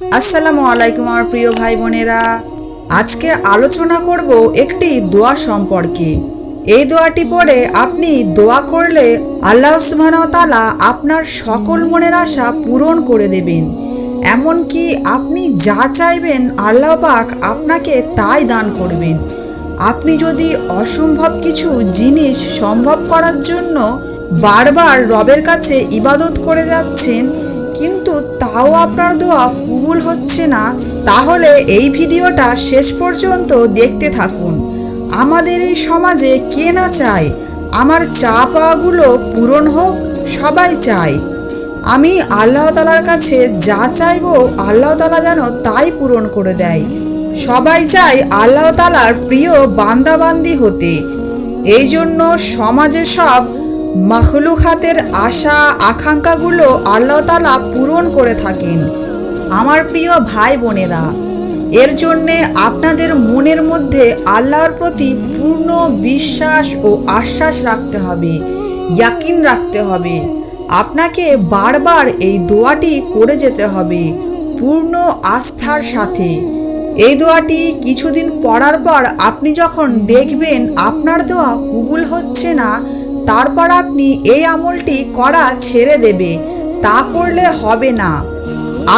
আসসালামু আলাইকুম আমার প্রিয় ভাই বোনেরা। আজকে আলোচনা করব একটি দোয়া সম্পর্কে। এই দোয়াটি পড়ে আপনি দোয়া করলে আল্লাহ সুবহানাহু ওয়া তাআলা আপনার সকল মনের আশা পূরণ করে দেবেন। এমনকি আপনি যা চাইবেন আল্লাহ পাক আপনাকে তাই দান করবেন। আপনি যদি অসম্ভব কিছু জিনিস সম্ভব করার জন্য বারবার রবের কাছে ইবাদত করে যাচ্ছেন, কিন্তু তাও আপনার দোয়া কবুল হচ্ছে না, তাহলে এই ভিডিওটা শেষ পর্যন্ত দেখতে থাকুন। আমাদের এই সমাজে কে না চায় আমার চা পাওয়াগুলো পূরণ হোক? সবাই চায়। আমি আল্লাহ তাআলার কাছে যা চাইবো আল্লাহ তাআলা যেন তাই পূরণ করে দেয়। সবাই চায় আল্লাহ তাআলার প্রিয় বান্দাবান্দি হতে। এই জন্য সমাজে সব মাখলুকাতের আশা আকাঙ্ক্ষাগুলো আল্লাহ তাআলা পূরণ করে থাকেন। আমার প্রিয় ভাই বোনেরা, এর জন্যে আপনাদের মনের মধ্যে আল্লাহর প্রতি পূর্ণ বিশ্বাস ও আশ্বাস রাখতে হবে, ইয়াকিন রাখতে হবে। আপনাকে বারবার এই দোয়াটি করে যেতে হবে পূর্ণ আস্থার সাথে। এই দোয়াটি কিছুদিন পড়ার পর আপনি যখন দেখবেন আপনার দোয়া কবুল হচ্ছে না, তারপর আপনি এই আমলটি করা ছেড়ে দেবে। তা করলে হবে না।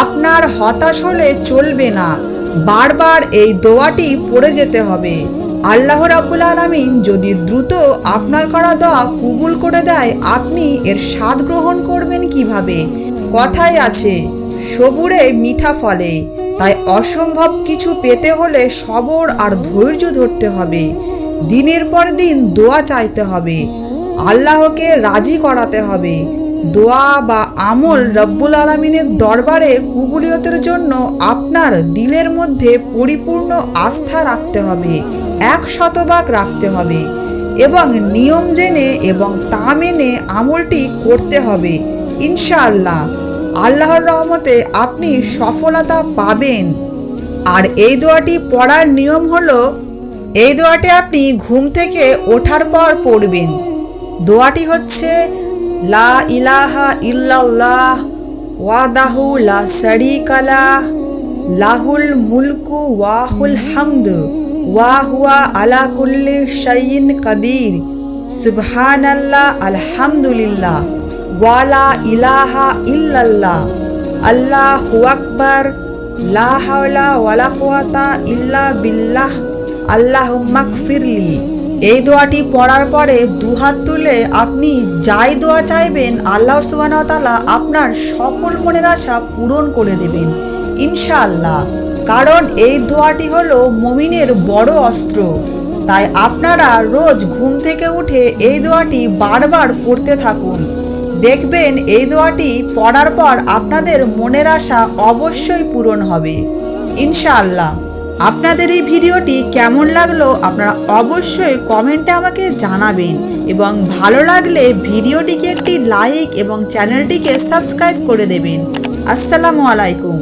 আপনার হতাশ হলে চলবে না। বারবার এই দোয়াটি পড়ে যেতে হবে। আল্লাহ রাব্বুল আলামিন যদি দ্রুত আপনার করা দোয়া কবুল করে দেয়, আপনি এর স্বাদ গ্রহণ করবেন কিভাবে? কথাই আছে, সবুরে মিঠা ফলে। তাই অসম্ভব কিছু পেতে হলে সবর আর ধৈর্য ধরতে হবে। দিনের পর দিন দোয়া চাইতে হবে, আল্লাহকে রাজি করাতে হবে। দোয়া বা আমল রব্বুল আলামিনের দরবারে কবুলিয়তের জন্য আপনার দিলের মধ্যে পরিপূর্ণ আস্থা রাখতে হবে, 100% রাখতে হবে এবং নিয়ম জেনে এবং তা মেনে আমলটি করতে হবে। ইনশাআল্লাহ আল্লাহর রহমতে আপনি সফলতা পাবেন। আর এই দোয়াটি পড়ার নিয়ম হলো, এই দোয়াটি আপনি ঘুম থেকে ওঠার পর পড়বেন। দোয়াটি হচ্ছে লা ইলাহা ইল্লাল্লাহ ওয়াহদাহু লা শারীকা লাহ লাহুল মুলকু ওয়া লাহুল হামদু ওয়া হুয়া আলা কুল্লি শাইইন কাদির সুবহানাল্লাহ আলহামদুলিল্লাহ ওয়া লা ইলাহা ইল্লাল্লাহ আল্লাহু আকবার লা হাওলা ওয়ালা কুওয়াতা ইল্লা বিল্লাহ আল্লাহুম্মা গফিরলি। এই দোয়াটি পড়ার পরে দুহাত তুলে আপনি যাই দোয়া চাইবেন আল্লাহ সুবহানাহু ওয়া তাআলা আপনার সকল মনের আশা পূরণ করে দেবেন ইনশাআল্লাহ। কারণ এই দোয়াটি হলো মুমিনের বড় অস্ত্র। তাই আপনারা রোজ ঘুম থেকে উঠে এই দোয়াটি বারবার পড়তে থাকুন। দেখবেন এই দোয়াটি পড়ার পর আপনাদের মনের আশা অবশ্যই পূরণ হবে ইনশাআল্লাহ। আপনাদের এই ভিডিওটি কেমন লাগলো আপনারা অবশ্যই কমেন্টে আমাকে জানাবেন এবং ভালো লাগলে ভিডিওটিকে একটি লাইক এবং চ্যানেলটিকে সাবস্ক্রাইব করে দেবেন। আসসালামু আলাইকুম।